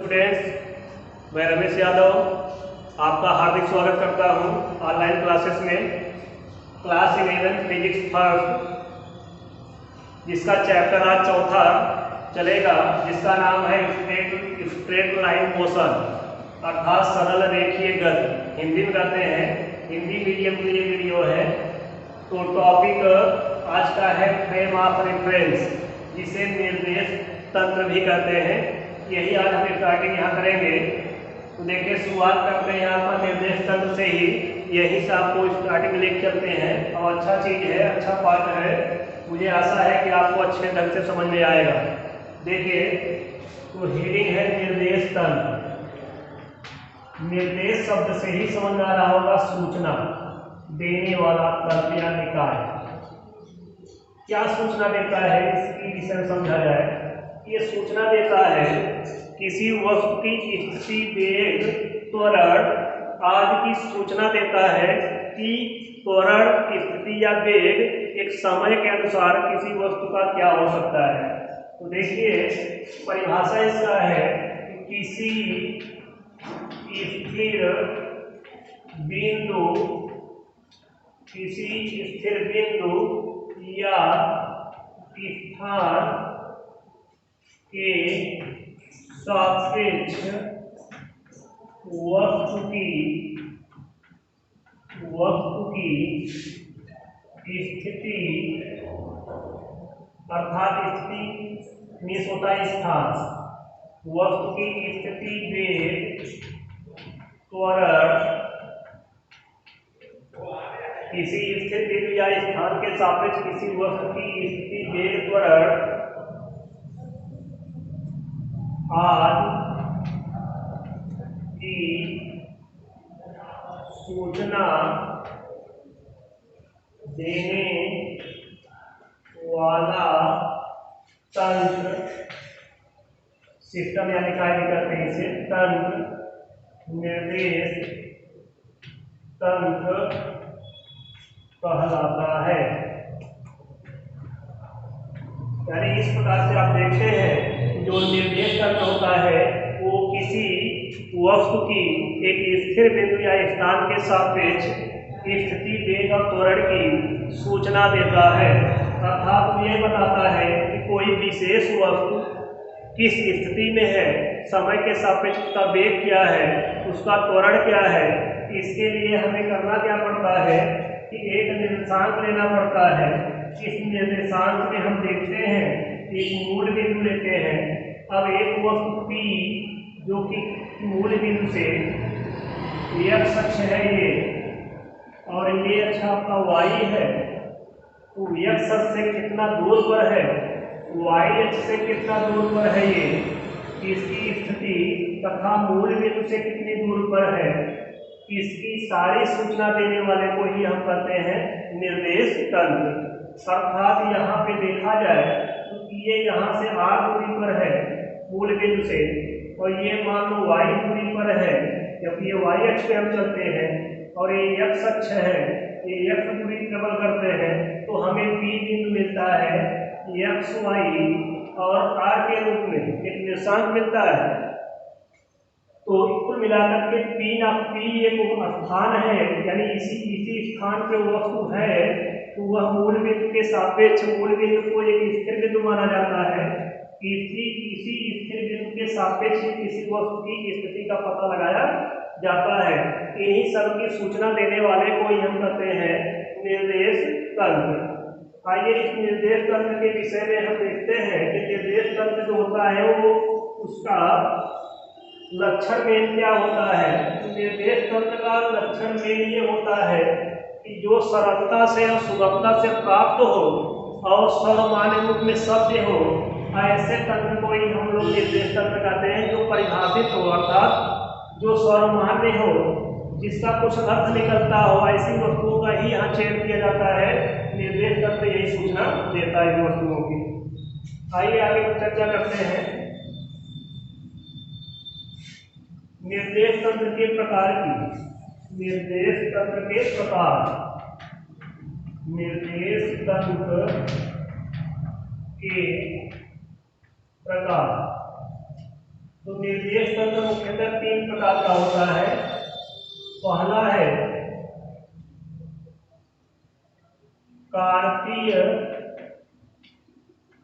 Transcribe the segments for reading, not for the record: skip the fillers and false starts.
Students, मैं रमेश यादव आपका हार्दिक स्वागत करता हूं ऑनलाइन क्लासेस में। क्लास 11 फिजिक्स फर्स्ट, जिसका चैप्टर आज चौथा चलेगा, जिसका नाम है स्ट्रेट लाइन मोशन, अर्थात सरल रेखीय गति। हिंदी में कहते हैं, हिंदी मीडियम के लिए वीडियो है। तो टॉपिक आज का है फ्रेम ऑफ रेफरेंस, जिसे निर्देश तंत्र भी कहते हैं। यही आज हम स्टार्टिंग यहाँ करेंगे। तो देखिए, शुरुआत करते हैं यहाँ पर निर्देश तंत्र से ही। यही से आपको स्टार्टिंग लेके चलते हैं और अच्छा चीज़ है, अच्छा पाठ है। मुझे आशा है कि आपको अच्छे ढंग से समझ में आएगा। देखिए, तो हेडिंग है निर्देश तंत्र। निर्देश शब्द से ही समझ में आ रहा होगा सूचना देने वाला तंत्र या निकाय। क्या सूचना देता है, इसकी विषय में समझा जाए। ये सूचना देता है किसी वस्तु की स्थिति, वेग, त्वरण आदि की सूचना देता है कि त्वरण, स्थिति या वेग एक समय के अनुसार किसी वस्तु का क्या हो सकता है। तो देखिए, परिभाषा इसका है कि किसी स्थिर बिंदु या स्थान के सापेक्ष वस्तु की स्थिति, अर्थात स्थिति मीन्स होता है स्थान, वस्तु की स्थिति, वेग, त्वरण किसी स्थिर बिंदु या स्थान के सापेक्ष किसी वस्तु की स्थिति, वेग, त्वरण आदि की सूचना देने वाला तंत्र, सिस्टम या निकाय भी कहते हैं इसे, तंत्र निर्देश तंत्र कहलाता है। यानी इस प्रकार से आप देखते हैं, जो निर्देश तंत्र होता है वो किसी वस्तु की एक स्थिर बिंदु या स्थान के सापेक्ष स्थिति, वेग और त्वरण की सूचना देता है। अर्थात ये बताता है कि कोई विशेष वस्तु किस स्थिति में है, समय के सापेक्ष उसका वेग क्या है, उसका त्वरण क्या है। इसके लिए हमें करना क्या पड़ता है कि एक निर्देशांक लेना पड़ता है। इस निर्देशांक में हम देखते हैं, एक मूल बिंदु लेते हैं। अब एक वस्तु P जो कि मूल बिंदु से x अक्ष है ये, और ये अक्ष आपका y है। तो x अक्ष से कितना दूर पर है, y अक्ष से कितना दूर पर है ये, इसकी स्थिति तथा मूल बिंदु से कितनी दूर पर है, इसकी सारी सूचना देने वाले को ही हम कहते हैं निर्देश तंत्र। अर्थात यहाँ पे देखा जाए तो ये यहाँ से r दूरी पर है मूल बिंदु से, और ये मान लो y दूरी पर है, जबकि ये y अक्ष पे हम चलते हैं, और ये x अक्ष है, ये x दूरी ट्रेवल करते हैं, तो हमें P बिंदु मिलता है x, y और r के रूप में एक निर्देशांक मिलता है। तो कुल मिलाकर के P एक स्थान है, यानी इसी स्थान पे वस्तु है, तो वह मूल बिंदु के सापेक्ष, मूल बिंदु को एक स्थिर बिंदु माना जाता है। इसी स्थिर बिंदु के सापेक्ष किसी वस्तु की स्थिति का पता लगाया जाता है। इन्हीं सब की सूचना देने वाले को ही हम कहते हैं निर्देश तंत्र। आइए इस निर्देश तंत्र के विषय में हम देखते हैं कि निर्देश तंत्र जो होता है वो उसका लक्षण में क्या होता है। निर्देश तंत्र का लक्षण में ये होता है कि जो सरलता से और सुगमता से प्राप्त हो और सर्वमान्य रूप में सत्य हो, ऐसे तंत्र को ही हम लोग निर्देश तंत्र कहते हैं। जो परिभाषित हो, अर्थात जो सर्वमान्य हो, जिसका कुछ अर्थ निकलता हो, ऐसी वस्तुओं का ही यहाँ चयन किया जाता है। निर्देश तंत्र यही सूचना देता है वस्तुओं की। आइए आगे चर्चा करते हैं निर्देश तंत्र के प्रकार की। निर्देश तंत्र के प्रकार, निर्देश तंत्र के प्रकार। तो निर्देश तंत्र मुख्यतः 3 प्रकार का होता है। पहला है कार्तीय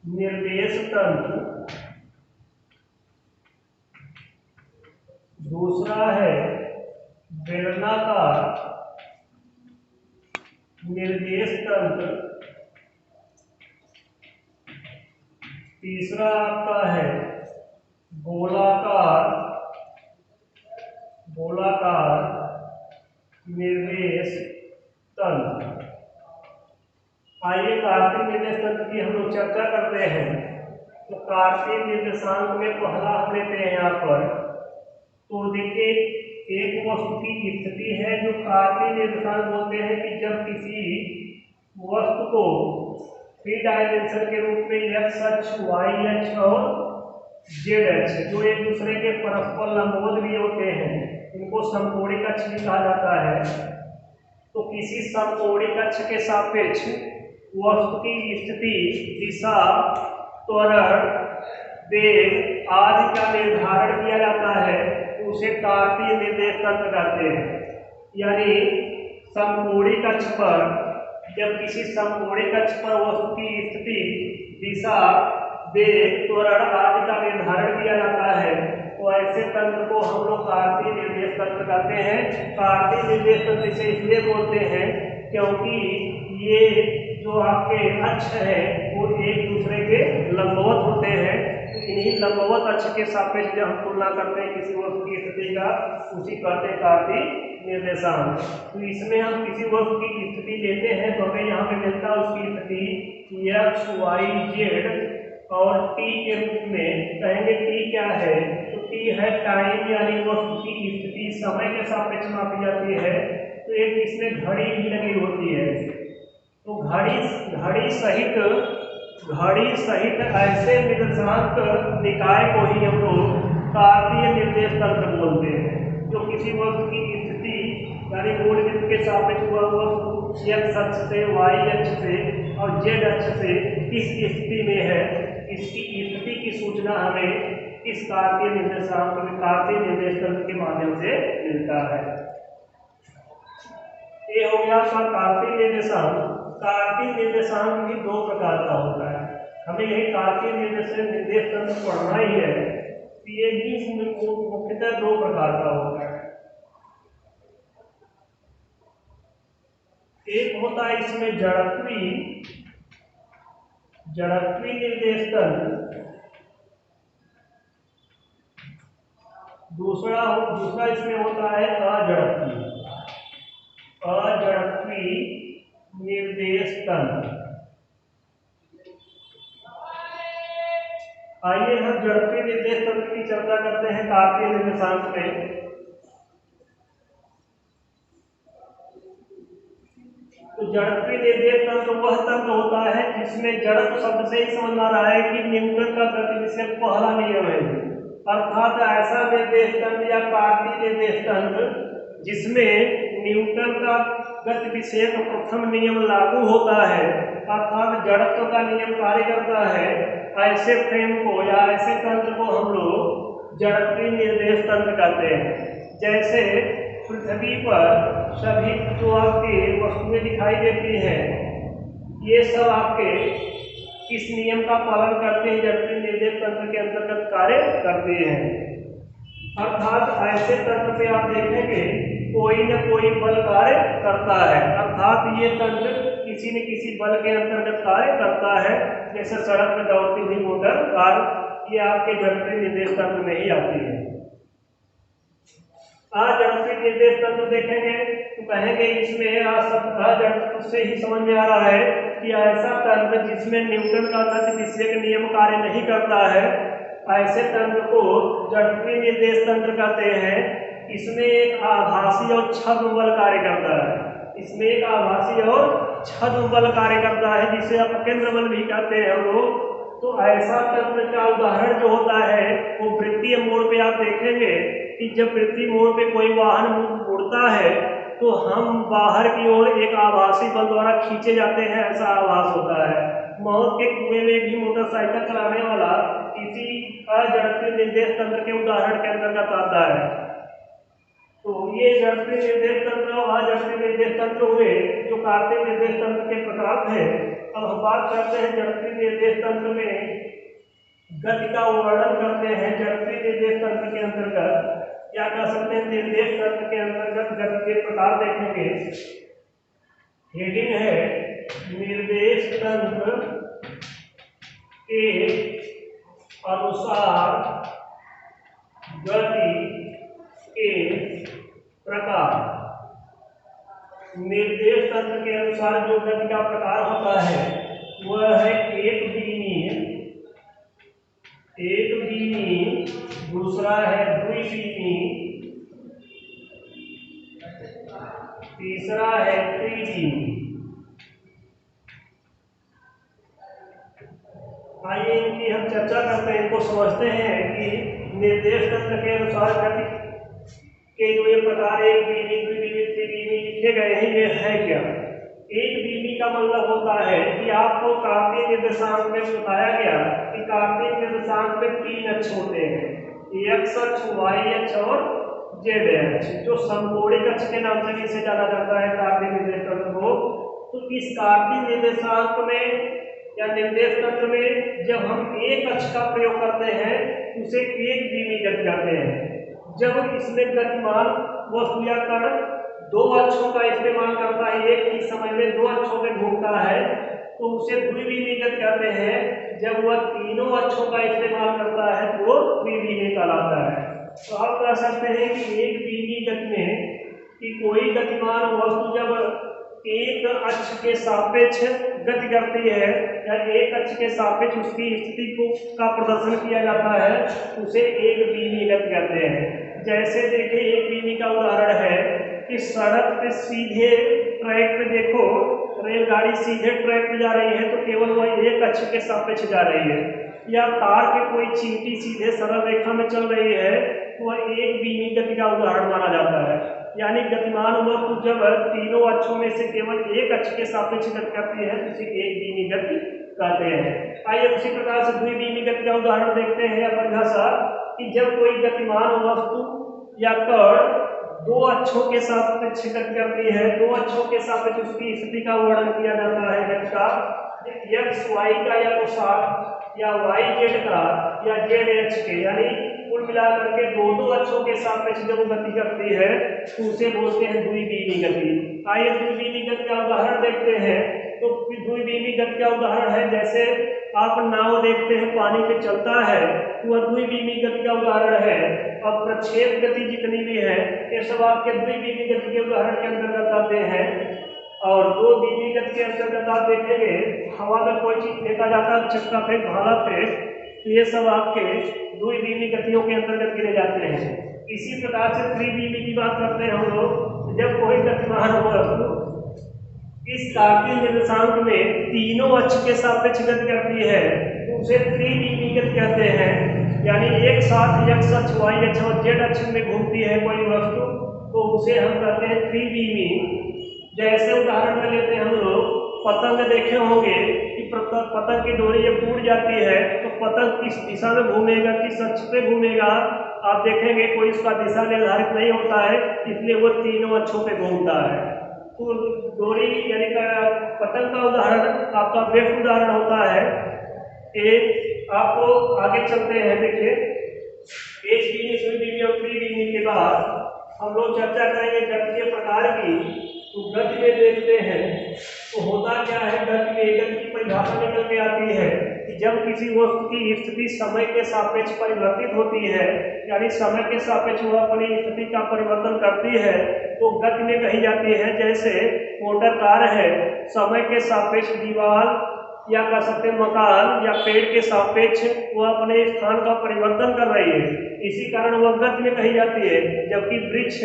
निर्देश तंत्र, दूसरा है बेलनाकार निर्देश तंत्र, तीसरा आपका है गोलाकार निर्देश तंत्र। आइए कार्तीय निर्देश तंत्र की हम लोग चर्चा करते हैं। तो कार्तीय निर्देशांक में पहला हम लेते हैं यहाँ पर। तो देखिए एक वस्तु की स्थिति है जो कार्तीय निर्देशांक बोलते हैं कि जब किसी वस्तु को 3 डायमेंशन के रूप में एक्स अक्ष, वाई अक्ष और जेड अक्ष जो एक दूसरे के परस्पर लंबवत भी होते हैं, इनको समकोणिक अक्ष भी कहा जाता है। तो किसी समकोणिक अक्ष के सापेक्ष वस्तु की स्थिति, दिशा, त्वरण, वेग आदि का निर्धारण किया जाता है, तो उसे कार्तीय निर्देश तंत्र कहते हैं। यानी समकोणिक अक्ष पर जब किसी समकोणिक अक्ष पर वस्तु की स्थिति, दिशा, वेग, त्वरण आदि का निर्धारण किया जाता है, तो ऐसे तंत्र को हम लोग कार्तीय निर्देश तंत्र कहते हैं। कार्तीय निर्देश तंत्र इसे इसलिए बोलते हैं क्योंकि ये जो आपके अक्ष है वो एक दूसरे के लंबवत होते हैं। इन्हीं लंबवत अक्ष के सापेक्ष जब हम तुलना करते हैं किसी वस्तु की स्थिति का, उसी कहते हैं कार्तीय निर्देशांक। तो इसमें हम किसी वस्तु की स्थिति लेते हैं तो हमें यहाँ पे मिलता है उसकी स्थिति एक्स, वाई, जेड और टी के रूप में। कहेंगे टी क्या है? तो टी है टाइम, यानी वस्तु की स्थिति समय के सापेक्ष मापी जाती है। तो एक इसमें घड़ी भी लगी होती है। तो घड़ी सहित ऐसे निर्देशांक निकाय को ही हम लोग कार्तीय निर्देश तंत्र बोलते हैं, जो किसी वस्तु की स्थिति यानी मूल बिंदु के सापेक्ष वस्तु एक्स अक्ष से, वाई अक्ष से और जेड अक्ष से किस स्थिति में है, इसकी स्थिति की सूचना हमें इस कार्तीय निर्देशांक में, कार्तीय निर्देश तंत्र के माध्यम से मिलता है। ये हो गया आपका कार्तीय निर्देशांक। कार्तीय निर्देशांक भी 2 प्रकार का होता है। हमें यही कार्तीय निर्देश तंत्र पढ़ना ही है। ये भी मुख्यतः 2 प्रकार का होता है। एक होता है इसमें जड़त्वी निर्देश तंत्र, दूसरा इसमें होता है अजड़त्वी निर्देश तंत्र। आइए हम जड़त्वी निर्देश तंत्र की चर्चा करते हैं कार्तीय निर्देशांक में। तो जड़त्वी निर्देश तंत्र वह तंत्र होता है जिसमें जड़त्व शब्द से ही समझ आ रहा है कि न्यूटन का गतिविषयक पहला नियम है, अर्थात ऐसा निर्देश तंत्र या कार्तीय निर्देश तंत्र जिसमें न्यूटन का गति विषयक प्रथम नियम लागू होता है, अर्थात जड़त्व का नियम कार्य करता है। ऐसे फ्रेम को या ऐसे तंत्र को हम लोग जड़त्वी निर्देश तंत्र कहते हैं। जैसे पृथ्वी पर सभी जो आपके वस्तुएं दिखाई देती हैं, ये सब आपके इस नियम का पालन करते हैं, जड़त्वी निर्देश तंत्र के अंतर्गत कार्य करते हैं। अर्थात ऐसे तंत्र पे आप देखेंगे कोई न कोई बल कार्य करता है, अर्थात ये तंत्र किसी न किसी बल के अंतर्गत कार्य करता है। जैसे सड़क में दौड़ती हुई मोटर कार, ये आपके जड़त्वी निर्देश तंत्र में ही आती है। आज जड़त्वी निर्देश तंत्र देखेंगे तो कहेंगे इसमें अजड़त्व से ही समझ में आ रहा है कि ऐसा तंत्र जिसमें न्यूटन का गति विषयक नियम कार्य नहीं करता है, ऐसे तंत्र को जड़त्वी निर्देश तंत्र कहते हैं। इसमें एक आभासी और छद्म बल कार्य करता है, जिसे आप केंद्र बल भी कहते हैं हम लोग। तो ऐसा तंत्र का उदाहरण जो होता है वो वृत्तीय मोड़ पे आप देखेंगे कि जब वृत्तीय मोड़ पे कोई वाहन मुड़ता है तो हम बाहर की ओर एक आभासी बल द्वारा खींचे जाते हैं, ऐसा आभास होता है। मौत के कुएं में भी मोटरसाइकिल चलाने वाला इसी अजड़त्वीय निर्देश तंत्र के उदाहरण के अंतर्गत आता है। तो ये जड़त्वीय निर्देश तंत्र और अजड़त्वीय निर्देश तंत्र हुए जो कार्तीय निर्देश तंत्र के प्रकार थे। अब हम बात करते हैं जड़त्वीय निर्देश तंत्र में गति का वर्णन करते हैं। जड़त्वीय निर्देश तंत्र के अंतर्गत क्या कर सकते हैं, निर्देश तंत्र के अंतर्गत गति के प्रकार देखेंगे। हेडिंग है निर्देश तंत्र के अनुसार गति के प्रकार। निर्देश तंत्र के अनुसार जो गति का प्रकार होता है वह है एक बीमी, दूसरा है द्विबीमी, तीसरा है त्रिबीमी। आइए इनकी हम चर्चा करते हैं, इनको समझते हैं कि निर्देश तंत्र के अनुसार गति के जो ये प्रकार एक बीमी, द्विबीमी, त्रिबीमी लिखे गए हैं, ये है क्या। एक बीमी का मतलब होता है कि आपको कार्तीय निर्देशांक में बताया गया कि कार्तीय निर्देशांक में 3 अक्ष होते हैं, एक्स अक्ष, वाई अक्ष और जेड अक्ष, जो समकोणिक अक्ष के नाम से भी इसे जाना जाता है कार्तीय निर्देश तंत्र को। तो इस कार्तीय निर्देशांक में या निर्देश तंत्र में जब हम एक अक्ष का प्रयोग करते हैं उसे एक बीमी गति कहते हैं। जब इसमें गतिमान वस्तु या कण 2 अक्षों का इस्तेमाल करता है, एक ही समय में 2 अक्षों में घूमता है, तो उसे द्विबीमी गति कहते हैं। जब वह तीनों अक्षों का इस्तेमाल करता है तो त्रिबीमी कहलाता है। तो आप कह सकते हैं कि एक बीमी गति में कि कोई गतिमान वस्तु जब एक अक्ष के सापेक्ष गति करती है या एक अक्ष के सापेक्ष उसकी स्थिति को का प्रदर्शन किया जाता है, उसे एक बीमी गति कहते हैं। जैसे देखिए एक बीमी का उदाहरण है कि सड़क पे सीधे ट्रैक पे देखो, रेलगाड़ी सीधे ट्रैक पे जा रही है तो केवल वह एक अक्ष के सापेक्ष जा रही है, या तार के कोई चींटी सीधे सरल रेखा में चल रही है तो वह एक बीमी गति का उदाहरण माना जाता है। यानी गतिमान वस्तु जब तीनों अक्षों में से केवल एक अक्ष के सापेक्ष गति करती है तो इसे एक बीमी गति कहते हैं। आइए उसी प्रकार से द्विबीमी गति का उदाहरण देखते हैं या परिभाषा कि जब कोई गतिमान वस्तु या कण 2 अक्षों के सापेक्ष गति करती है, 2 अक्षों के सापेक्ष उसकी स्थिति का वर्णन किया जाता है गति का, एक्स वाई का या तो साथ या वाई जेड का या जेड एक्स के, यानी कुल मिलाकर के 2 अक्षों के सापेक्ष जब गति करती है तो उसे बोलते हैं द्विबीमी गति। आइए द्विबीमी गति का उदाहरण देखते हैं। तो द्विबीमी गति का उदाहरण है जैसे आप नाव देखते हैं पानी पे चलता है तो वह द्विबीमी गति का उदाहरण है। और प्रक्षेप गति जितनी भी है ये सब आपके द्विबीमी गति के उदाहरण के अंतर्गत आते हैं। और 2 बीमी गति के अंतर्गत आप देखेंगे हवा में कोई चीज फेंका जाता है, चक्का फेंक, भाला फेंक, तो ये सब आपके द्विबीमी गतियों के अंतर्गत गिने जाते हैं। इसी प्रकार से त्रिबीमी की बात करते हैं हम लोग। जब कोई गतिमान वस्तु इस कार्तीय निर्देशांक में तीनों अक्ष के सापेक्ष गति करती है तो उसे त्रिबीमी गति कहते हैं। यानी एक साथ एक्स अक्ष, वाई अक्ष और जेड अक्ष में घूमती है कोई वस्तु तो उसे हम कहते हैं त्रिबीमी। जैसे उदाहरण में लेते हैं हम लोग पतंग देखे होंगे कि पतंग की डोरी जब टूट जाती है तो पतंग किस दिशा में घूमेगा, किस अक्ष पे घूमेगा, आप देखेंगे कोई उसका दिशा निर्धारित नहीं होता है, इसलिए वो तीनों अक्षों पे घूमता है। तो डोरी यानी पतंग का उदाहरण आपका बेस्ट उदाहरण होता है। एक आपको आगे चलते हैं, देखिए एक बीमी, द्विबीमी और त्रिबीमी के बाद हम लोग चर्चा करेंगे गति के प्रकार की। तो गति में देखते हैं तो होता क्या है, गति में गति की परिभाषा निकल के आती है कि जब किसी वस्तु की स्थिति समय के सापेक्ष परिवर्तित होती है, यानी समय के सापेक्ष वह अपनी स्थिति का परिवर्तन करती है तो गति में कही जाती है। जैसे मोटर कार है, समय के सापेक्ष दीवार या कह सकते हैं मकान या पेड़ के सापेक्ष वह अपने स्थान का परिवर्तन कर रही है, इसी कारण वह गति में कही जाती है। जबकि वृक्ष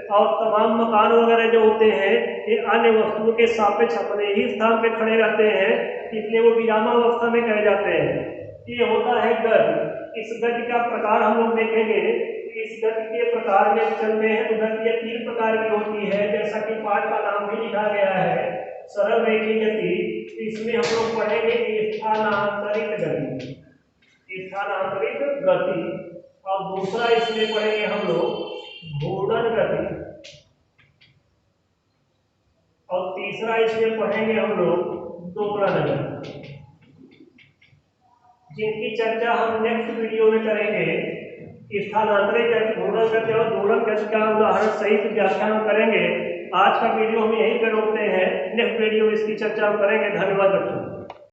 और तमाम मकान वगैरह जो होते हैं ये अन्य वस्तुओं के सापेक्ष अपने ही स्थान पे खड़े रहते हैं, इसलिए वो विरामावस्था में कहे जाते हैं। ये होता है गति। इस गति का प्रकार हम लोग देखेंगे। इस गति के प्रकार में चलते हैं तो गति 3 प्रकार की होती है, जैसा कि पाठ का नाम भी लिखा गया है। सरल रेखीय गति, इसमें हम लोग पढ़ेंगे स्थानांतरित गति, स्थानांतरित गति। और दूसरा इसमें पढ़ेंगे हम लोग घूर्णन गति, और तीसरा इसमें पढ़ेंगे हम लोग दोलन गति, जिनकी चर्चा हम नेक्स्ट वीडियो में करेंगे। स्थानांतरित गति, घूर्णन गति और दोलन गति का उदाहरण सहित व्याख्यान करेंगे। आज का वीडियो हम यहीं पे रोकते हैं, नेक्स्ट वीडियो में इसकी चर्चा हम करेंगे। धन्यवाद बच्चों।